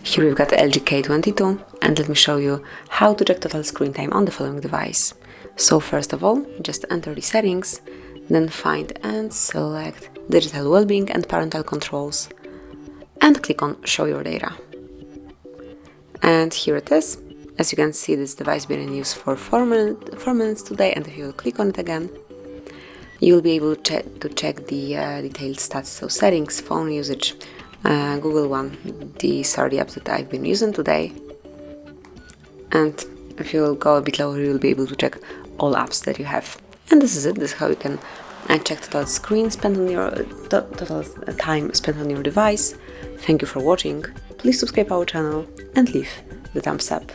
Here we've got the LG K22, and let me show you how to check total screen time on the following device. So first of all, just enter the settings, then find and select Digital Wellbeing and Parental Controls, and click on Show Your Data. And here it is. As you can see, this device been in use for 4 minutes today, and if you will click on it again, you will be able to check the detailed stats, so settings, phone usage, Google One. These are the apps that I've been using today. And if you will go a bit lower, you will be able to check all apps that you have. And this is it. This is how you can check total screen spent on your total time spent on your device. Thank you for watching. Please subscribe our channel and leave the thumbs up.